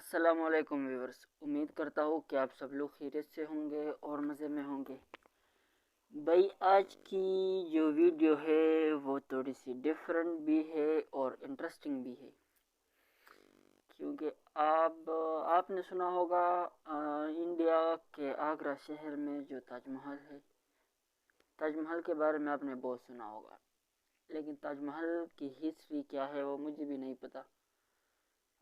अस्सलामुअलैकुम व्यूवर्स, उम्मीद करता हूँ कि आप सब लोग खैरियत से होंगे और मज़े में होंगे। भाई आज की जो वीडियो है वो थोड़ी सी डिफरेंट भी है और इंटरेस्टिंग भी है, क्योंकि आपने सुना होगा इंडिया के आगरा शहर में जो ताजमहल है, ताजमहल के बारे में आपने बहुत सुना होगा, लेकिन ताजमहल की हिस्ट्री क्या है वो मुझे भी नहीं पता।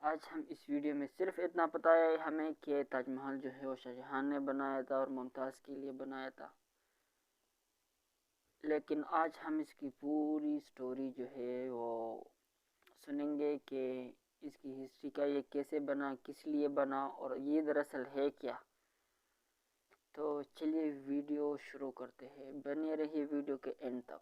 आज हम इस वीडियो में सिर्फ इतना पता है हमें कि ताजमहल जो है वो शाहजहां ने बनाया था और मुमताज़ के लिए बनाया था। लेकिन आज हम इसकी पूरी स्टोरी जो है वो सुनेंगे कि इसकी हिस्ट्री क्या, ये कैसे बना, किस लिए बना और ये दरअसल है क्या। तो चलिए वीडियो शुरू करते हैं, बने रहिए वीडियो के एंड तक।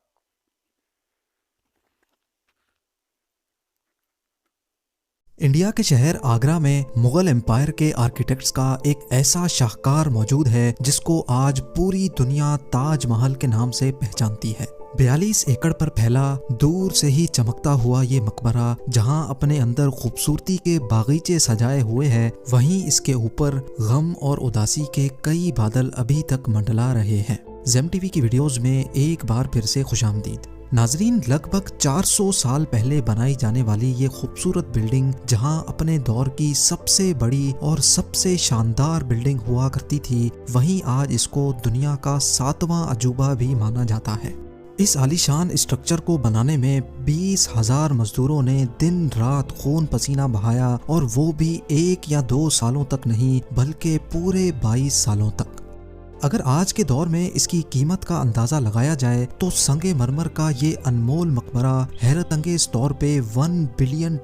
इंडिया के शहर आगरा में मुगल एम्पायर के आर्किटेक्ट्स का एक ऐसा शाहकार मौजूद है जिसको आज पूरी दुनिया ताजमहल के नाम से पहचानती है। 42 एकड़ पर फैला दूर से ही चमकता हुआ ये मकबरा जहां अपने अंदर खूबसूरती के बागीचे सजाए हुए है, वहीं इसके ऊपर गम और उदासी के कई बादल अभी तक मंडला रहे हैं। ज़ेम टीवी की वीडियोस में एक बार फिर से खुशामदीद। नाजरीन, लगभग 400 साल पहले बनाई जाने वाली ये खूबसूरत बिल्डिंग जहां अपने दौर की सबसे बड़ी और सबसे शानदार बिल्डिंग हुआ करती थी, वहीं आज इसको दुनिया का 7वां अजूबा भी माना जाता है। इस आलीशान स्ट्रक्चर को बनाने में 20,000 मजदूरों ने दिन रात खून पसीना बहाया, और वो भी 1 या 2 सालों तक नहीं बल्कि पूरे 22 सालों तक। अगर आज के दौर में इसकी कीमत का अंदाजा लगाया जाए तो संगे मरमर का ये अनमोल मकबरा हैरत अंगेज तौर पे $1 बिलियन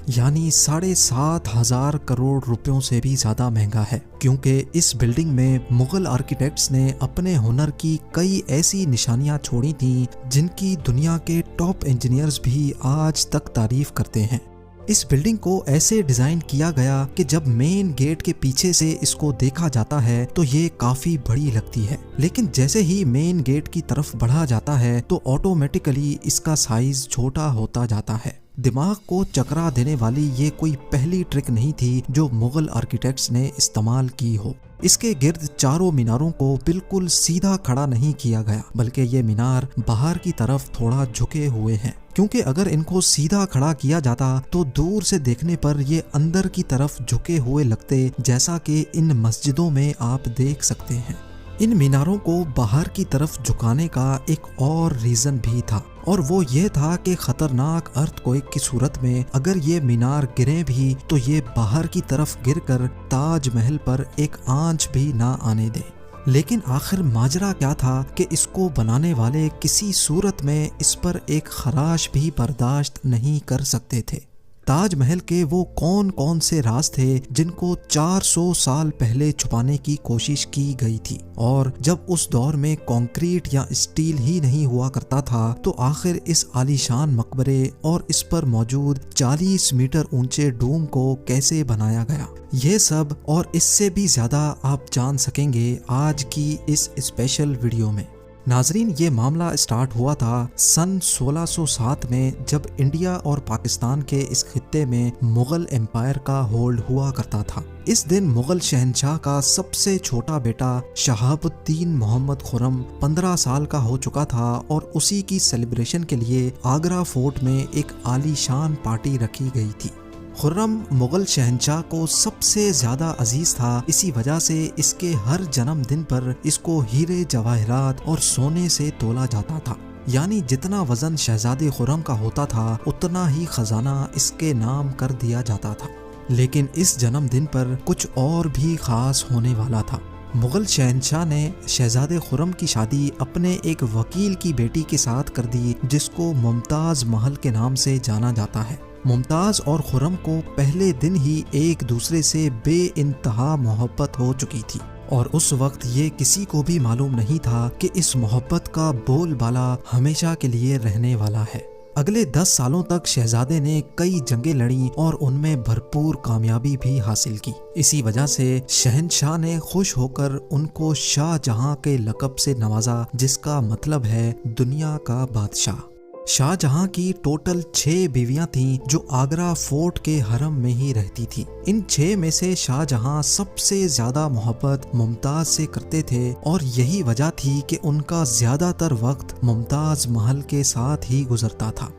यानी 7,500 करोड़ रुपयों से भी ज्यादा महंगा है, क्योंकि इस बिल्डिंग में मुगल आर्किटेक्ट्स ने अपने हुनर की कई ऐसी निशानियां छोड़ी थीं जिनकी दुनिया के टॉप इंजीनियर्स भी आज तक तारीफ करते हैं। इस बिल्डिंग को ऐसे डिजाइन किया गया कि जब मेन गेट के पीछे से इसको देखा जाता है तो ये काफी बड़ी लगती है, लेकिन जैसे ही मेन गेट की तरफ बढ़ा जाता है तो ऑटोमेटिकली इसका साइज छोटा होता जाता है। दिमाग को चकरा देने वाली ये कोई पहली ट्रिक नहीं थी जो मुगल आर्किटेक्ट्स ने इस्तेमाल की हो। इसके गिर्द चारों मीनारों को बिल्कुल सीधा खड़ा नहीं किया गया, बल्कि ये मीनार बाहर की तरफ थोड़ा झुके हुए हैं, क्योंकि अगर इनको सीधा खड़ा किया जाता तो दूर से देखने पर ये अंदर की तरफ झुके हुए लगते, जैसा कि इन मस्जिदों में आप देख सकते हैं। इन मीनारों को बाहर की तरफ झुकाने का एक और रीजन भी था, और वो ये था कि खतरनाक अर्थक्वेक की सूरत में अगर ये मीनार गिरे भी तो ये बाहर की तरफ गिरकर ताजमहल पर एक आंच भी ना आने दे। लेकिन आखिर माजरा क्या था कि इसको बनाने वाले किसी सूरत में इस पर एक खराश भी बर्दाश्त नहीं कर सकते थे। ताजमहल के वो कौन कौन से राज थे जिनको 400 साल पहले छुपाने की कोशिश की गई थी, और जब उस दौर में कंक्रीट या स्टील ही नहीं हुआ करता था तो आखिर इस आलीशान मकबरे और इस पर मौजूद 40 मीटर ऊंचे डूम को कैसे बनाया गया, ये सब और इससे भी ज्यादा आप जान सकेंगे आज की इस स्पेशल वीडियो में। नाजरीन, ये मामला स्टार्ट हुआ था सन 1607 में, जब इंडिया और पाकिस्तान के इस खित्ते में मुगल एम्पायर का होल्ड हुआ करता था। इस दिन मुगल शहंशाह का सबसे छोटा बेटा शहाबुद्दीन मोहम्मद खुर्रम 15 साल का हो चुका था, और उसी की सेलिब्रेशन के लिए आगरा फोर्ट में एक आलीशान पार्टी रखी गई थी। खुर्रम मुगल शहंशाह को सबसे ज्यादा अजीज था, इसी वजह से इसके हर जन्मदिन पर इसको हीरे जवाहरात और सोने से तोला जाता था, यानी जितना वजन शहजादे खुर्रम का होता था उतना ही खजाना इसके नाम कर दिया जाता था। लेकिन इस जन्मदिन पर कुछ और भी खास होने वाला था। मुगल शहंशाह ने शहजादे खुर्रम की शादी अपने एक वकील की बेटी के साथ कर दी, जिसको मुमताज महल के नाम से जाना जाता है। मुमताज और खुर्रम को पहले दिन ही एक दूसरे से बेइंतहा मोहब्बत हो चुकी थी, और उस वक्त ये किसी को भी मालूम नहीं था कि इस मोहब्बत का बोलबाला हमेशा के लिए रहने वाला है। अगले 10 सालों तक शहजादे ने कई जंगें लड़ी और उनमें भरपूर कामयाबी भी हासिल की। इसी वजह से शहंशाह ने खुश होकर उनको शाहजहां के लक़ब से नवाजा, जिसका मतलब है दुनिया का बादशाह। शाहजहां की टोटल 6 बीवियां थीं जो आगरा फोर्ट के हरम में ही रहती थीं। इन 6 में से शाहजहां सबसे ज्यादा मोहब्बत मुमताज से करते थे और यही वजह थी कि उनका ज्यादातर वक्त मुमताज महल के साथ ही गुजरता था।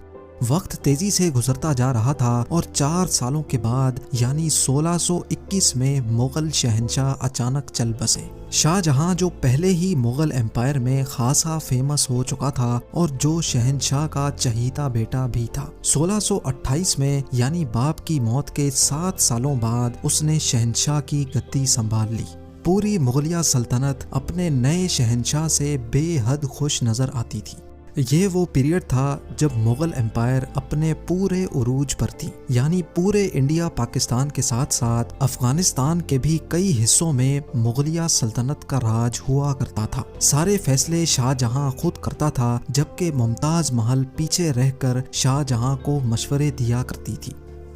वक्त तेजी से गुजरता जा रहा था और 4 सालों के बाद यानी 1621 में मुगल शहंशाह अचानक चल बसे। शाहजहां जो पहले ही मुगल एम्पायर में खासा फेमस हो चुका था और जो शहंशाह का चहीता बेटा भी था, 1628 में यानी बाप की मौत के 7 सालों बाद उसने शहंशाह की गद्दी संभाल ली। पूरी मुगलिया सल्तनत अपने नए शहंशाह से बेहद खुश नजर आती थी। ये वो पीरियड था जब मुगल एम्पायर अपने पूरे उरूज पर थी, यानी पूरे इंडिया पाकिस्तान के साथ साथ अफगानिस्तान के भी कई हिस्सों में मुगलिया सल्तनत का राज हुआ करता था। सारे फैसले शाहजहां खुद करता था, जबकि मुमताज महल पीछे रहकर शाहजहां को मशवरे दिया करती थी।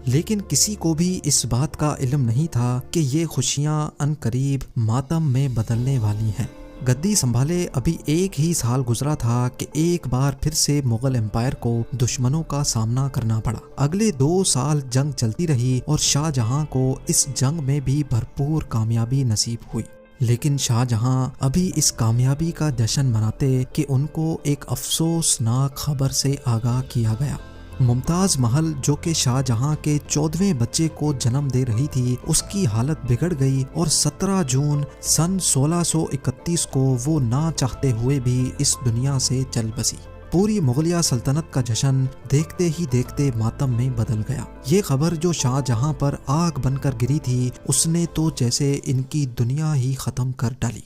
लेकिन किसी को भी इस बात का इल्म नहीं था कि ये खुशियां अनकरीब मातम में बदलने वाली हैं। गद्दी संभाले अभी 1 ही साल गुजरा था कि एक बार फिर से मुगल एम्पायर को दुश्मनों का सामना करना पड़ा। अगले 2 साल जंग चलती रही और शाहजहां को इस जंग में भी भरपूर कामयाबी नसीब हुई। लेकिन शाहजहां अभी इस कामयाबी का जश्न मनाते कि उनको एक अफसोसनाक खबर से आगाह किया गया। मुमताज महल जो कि शाहजहां के 14वें बच्चे को जन्म दे रही थी, उसकी हालत बिगड़ गई और 17 जून सन 1631 को वो ना चाहते हुए भी इस दुनिया से चल बसी। पूरी मुगलिया सल्तनत का जश्न देखते ही देखते मातम में बदल गया। ये खबर जो शाहजहां पर आग बनकर गिरी थी, उसने तो जैसे इनकी दुनिया ही खत्म कर डाली।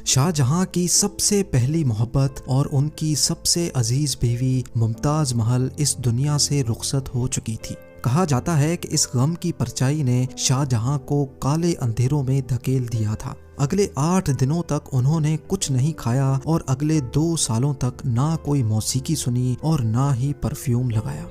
शाहजहां की सबसे पहली मोहब्बत और उनकी सबसे अजीज बीवी मुमताज महल इस दुनिया से रुखसत हो चुकी थी। कहा जाता है कि इस गम की परछाई ने शाहजहां को काले अंधेरों में धकेल दिया था। अगले 8 दिनों तक उन्होंने कुछ नहीं खाया और अगले 2 सालों तक ना कोई मौसीकी सुनी और ना ही परफ्यूम लगाया।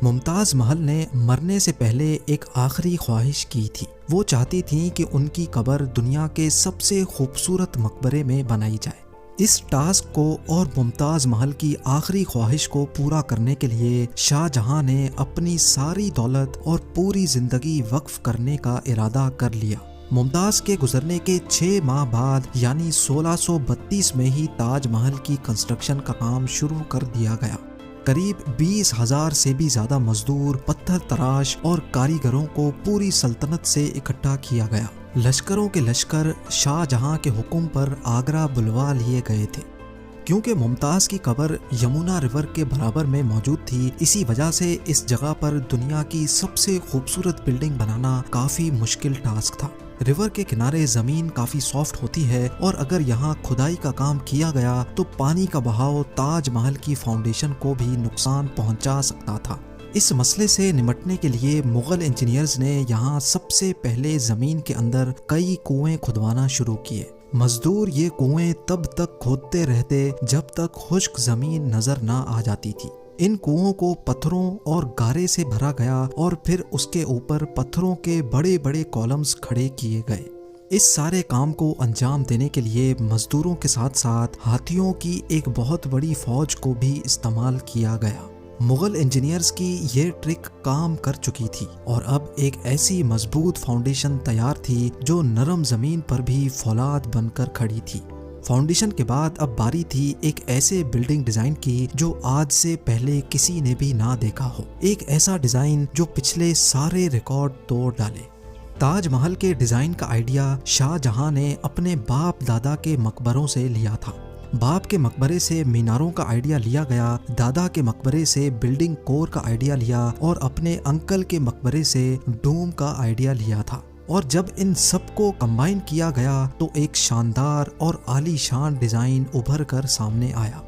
मुमताज महल ने मरने से पहले एक आखिरी ख्वाहिश की थी। वो चाहती थी कि उनकी कब्र दुनिया के सबसे खूबसूरत मकबरे में बनाई जाए। इस टास्क को और मुमताज महल की आखिरी ख्वाहिश को पूरा करने के लिए शाहजहां ने अपनी सारी दौलत और पूरी जिंदगी वक्फ करने का इरादा कर लिया। मुमताज के गुजरने के 6 माह बाद यानी 1632 में ही ताजमहल की कंस्ट्रक्शन का काम शुरू कर दिया गया। करीब 20,000 से भी ज्यादा मजदूर, पत्थर तराश और कारीगरों को पूरी सल्तनत से इकट्ठा किया गया। लश्करों के लश्कर शाहजहां के हुक्म पर आगरा बुलवा लिए गए थे। क्योंकि मुमताज की कब्र यमुना रिवर के बराबर में मौजूद थी, इसी वजह से इस जगह पर दुनिया की सबसे खूबसूरत बिल्डिंग बनाना काफी मुश्किल टास्क था। रिवर के किनारे जमीन काफी सॉफ्ट होती है और अगर यहाँ खुदाई का काम किया गया तो पानी का बहाव ताजमहल की फाउंडेशन को भी नुकसान पहुंचा सकता था। इस मसले से निपटने के लिए मुगल इंजीनियर्स ने यहाँ सबसे पहले जमीन के अंदर कई कुएं खुदवाना शुरू किए। मजदूर ये कुएं तब तक खोदते रहते जब तक खुश्क जमीन नजर ना आ जाती थी। इन कुओं को पत्थरों और गारे से भरा गया और फिर उसके ऊपर पत्थरों के बड़े बड़े कॉलम्स खड़े किए गए। इस सारे काम को अंजाम देने के लिए मजदूरों के साथ साथ हाथियों की एक बहुत बड़ी फौज को भी इस्तेमाल किया गया। मुगल इंजीनियर्स की ये ट्रिक काम कर चुकी थी और अब एक ऐसी मजबूत फाउंडेशन तैयार थी जो नरम जमीन पर भी फौलाद बनकर खड़ी थी। फाउंडेशन के बाद अब बारी थी एक ऐसे बिल्डिंग डिजाइन की जो आज से पहले किसी ने भी ना देखा हो। एक ऐसा डिजाइन जो पिछले सारे रिकॉर्ड तोड़ डाले। ताजमहल के डिजाइन का आइडिया शाहजहां ने अपने बाप दादा के मकबरों से लिया था। बाप के मकबरे से मीनारों का आइडिया लिया गया, दादा के मकबरे से बिल्डिंग कोर का आइडिया लिया और अपने अंकल के मकबरे से डोम का आइडिया लिया था। और जब इन सबको कंबाइन किया गया तो एक शानदार और आलीशान डिजाइन उभर कर सामने आया।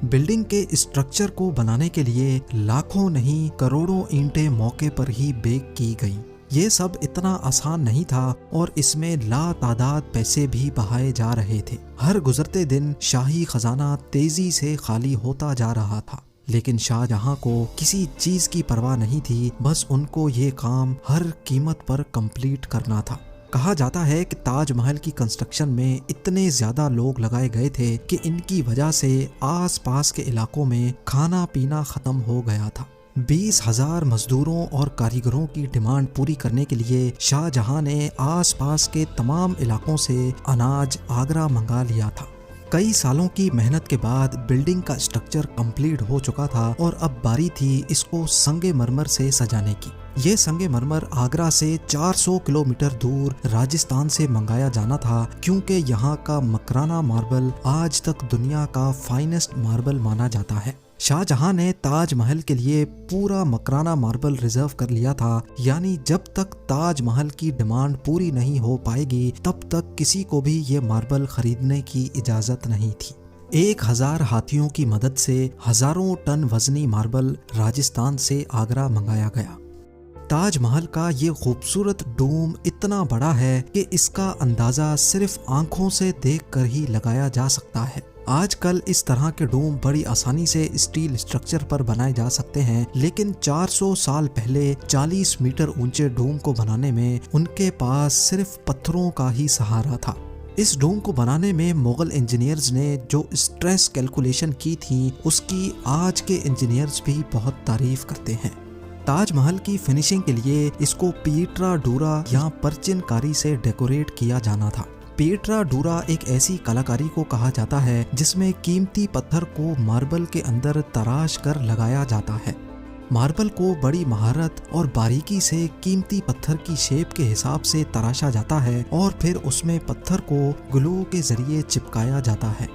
बिल्डिंग के स्ट्रक्चर को बनाने के लिए लाखों नहीं करोड़ों ईंटें मौके पर ही बेक की गईं। ये सब इतना आसान नहीं था और इसमें लातादाद पैसे भी बहाए जा रहे थे। हर गुजरते दिन शाही खजाना तेजी से खाली होता जा रहा था, लेकिन शाहजहां को किसी चीज की परवाह नहीं थी। बस उनको ये काम हर कीमत पर कंप्लीट करना था। कहा जाता है कि ताजमहल की कंस्ट्रक्शन में इतने ज्यादा लोग लगाए गए थे कि इनकी वजह से आसपास के इलाकों में खाना पीना खत्म हो गया था। 20,000 मजदूरों और कारीगरों की डिमांड पूरी करने के लिए शाहजहां ने आसपास के तमाम इलाकों से अनाज आगरा मंगा लिया था। कई सालों की मेहनत के बाद बिल्डिंग का स्ट्रक्चर कंप्लीट हो चुका था और अब बारी थी इसको संगे मरमर से सजाने की। ये संगे मरमर आगरा से 400 किलोमीटर दूर राजस्थान से मंगाया जाना था, क्योंकि यहाँ का मकराना मार्बल आज तक दुनिया का फाइनेस्ट मार्बल माना जाता है। शाहजहां ने ताजमहल के लिए पूरा मकराना मार्बल रिजर्व कर लिया था, यानी जब तक ताजमहल की डिमांड पूरी नहीं हो पाएगी तब तक किसी को भी ये मार्बल खरीदने की इजाजत नहीं थी। 1000 हाथियों की मदद से हजारों टन वजनी मार्बल राजस्थान से आगरा मंगाया गया। ताजमहल का ये खूबसूरत डोम इतना बड़ा है कि इसका अंदाजा सिर्फ आंखों से देखकर ही लगाया जा सकता है। आजकल इस तरह के डोम बड़ी आसानी से स्टील स्ट्रक्चर पर बनाए जा सकते हैं, लेकिन 400 साल पहले 40 मीटर ऊंचे डोम को बनाने में उनके पास सिर्फ पत्थरों का ही सहारा था। इस डोम को बनाने में मुगल इंजीनियर्स ने जो स्ट्रेस कैलकुलेशन की थी उसकी आज के इंजीनियर्स भी बहुत तारीफ करते हैं। ताजमहल की फिनिशिंग के लिए इसको पीटरा डूरा या परचिनकारी से डेकोरेट किया जाना था। पीटरा डूरा एक ऐसी कलाकारी को कहा जाता है जिसमें कीमती पत्थर को मार्बल के अंदर तराश कर लगाया जाता है। मार्बल को बड़ी महारत और बारीकी से कीमती पत्थर की शेप के हिसाब से तराशा जाता है और फिर उसमें पत्थर को ग्लू के जरिए चिपकाया जाता है।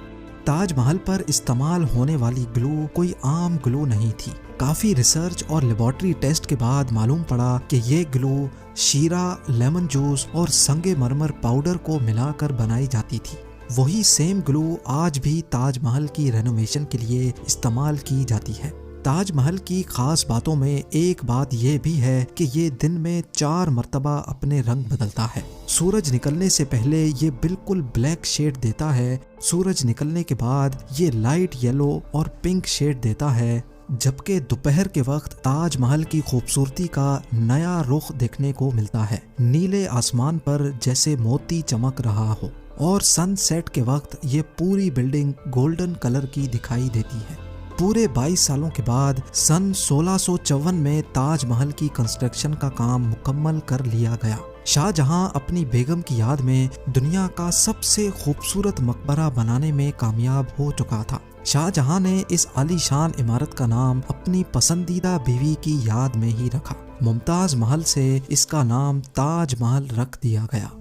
ताजमहल पर इस्तेमाल होने वाली ग्लू कोई आम ग्लू नहीं थी। काफी रिसर्च और लेबोरेटरी टेस्ट के बाद मालूम पड़ा कि ये ग्लू शीरा, लेमन जूस और संगे मरमर पाउडर को मिलाकर बनाई जाती थी। वही सेम ग्लू आज भी ताजमहल की रेनोवेशन के लिए इस्तेमाल की जाती है। ताजमहल की खास बातों में एक बात यह भी है कि ये दिन में 4 मर्तबा अपने रंग बदलता है। सूरज निकलने से पहले ये बिल्कुल ब्लैक शेड देता है, सूरज निकलने के बाद ये लाइट येलो और पिंक शेड देता है, जबकि दोपहर के वक्त ताजमहल की खूबसूरती का नया रुख देखने को मिलता है। नीले आसमान पर जैसे मोती चमक रहा हो और सनसेट के वक्त ये पूरी बिल्डिंग गोल्डन कलर की दिखाई देती है। पूरे 22 सालों के बाद सन 1654 में ताजमहल की कंस्ट्रक्शन का काम मुकम्मल कर लिया गया। शाहजहां अपनी बेगम की याद में दुनिया का सबसे खूबसूरत मकबरा बनाने में कामयाब हो चुका था। शाहजहां ने इस आलीशान इमारत का नाम अपनी पसंदीदा बीवी की याद में ही रखा। मुमताज महल से इसका नाम ताज महल रख दिया गया।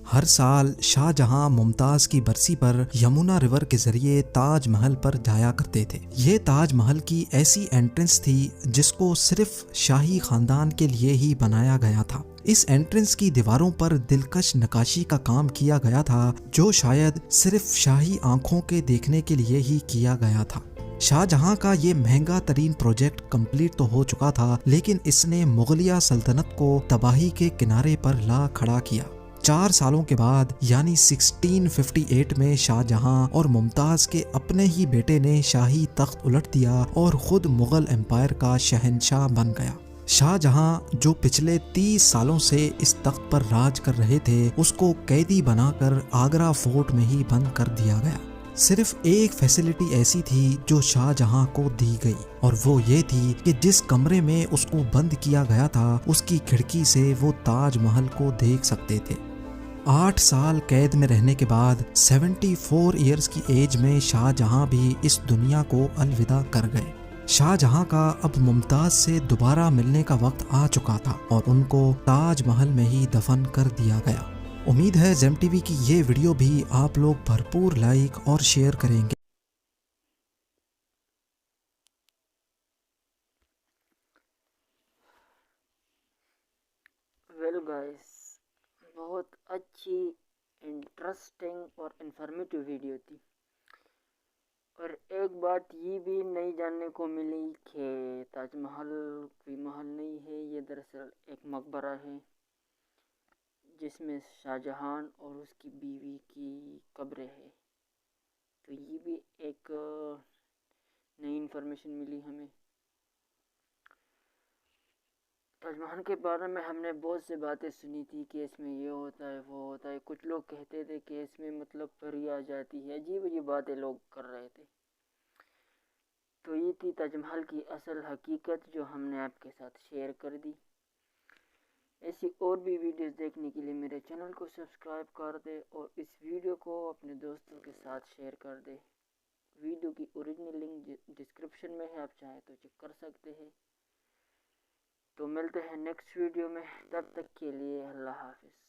हर साल शाहजहां मुमताज की बरसी पर यमुना रिवर के जरिए ताजमहल पर जाया करते थे। ये ताजमहल की ऐसी एंट्रेंस थी जिसको सिर्फ शाही खानदान के लिए ही बनाया गया था। इस एंट्रेंस की दीवारों पर दिलकश नक्काशी का काम किया गया था, जो शायद सिर्फ शाही आंखों के देखने के लिए ही किया गया था। शाहजहां का ये महंगा तरीन प्रोजेक्ट कंप्लीट तो हो चुका था, लेकिन इसने मुगलिया सल्तनत को तबाही के किनारे पर ला खड़ा किया। 4 सालों के बाद यानी 1658 में शाहजहां और मुमताज के अपने ही बेटे ने शाही तख्त उलट दिया और खुद मुगल एम्पायर का शहंशाह बन गया। शाहजहां जो पिछले 30 सालों से इस तख्त पर राज कर रहे थे, उसको कैदी बनाकर आगरा फोर्ट में ही बंद कर दिया गया। सिर्फ एक फैसिलिटी ऐसी थी जो शाहजहां को दी गई, और वो ये थी कि जिस कमरे में उसको बंद किया गया था उसकी खिड़की से वो ताजमहल को देख सकते थे। 8 साल कैद में रहने के बाद 74 इयर्स की एज में शाहजहां भी इस दुनिया को अलविदा कर गए। शाहजहां का अब मुमताज से दोबारा मिलने का वक्त आ चुका था और उनको ताजमहल में ही दफन कर दिया गया। उम्मीद है ज़ेम टीवी की ये वीडियो भी आप लोग भरपूर लाइक और शेयर करेंगे। वेल गाइस, बहुत अच्छी, इंटरेस्टिंग और इन्फॉर्मेटिव वीडियो थी। और एक बात ये भी नहीं जानने को मिली कि ताजमहल कोई महल नहीं है, ये दरअसल एक मकबरा है जिसमें शाहजहां और उसकी बीवी की कब्रें हैं। तो ये भी एक नई इन्फॉर्मेशन मिली हमें। ताजमहल के बारे में हमने बहुत सी बातें सुनी थी कि इसमें ये होता है वो होता है। कुछ लोग कहते थे कि इसमें मतलब परी आ जाती है, अजीब अजीब बातें लोग कर रहे थे। तो ये थी ताजमहल की असल हकीकत जो हमने आपके साथ शेयर कर दी। ऐसी और भी वीडियोस देखने के लिए मेरे चैनल को सब्सक्राइब कर दे और इस वीडियो को अपने दोस्तों के साथ शेयर कर दे। वीडियो की ओरिजिनल लिंक डिस्क्रिप्शन में है, आप चाहें तो चेक कर सकते हैं। तो मिलते हैं नेक्स्ट वीडियो में, तब तक के लिए अल्लाह हाफिज़।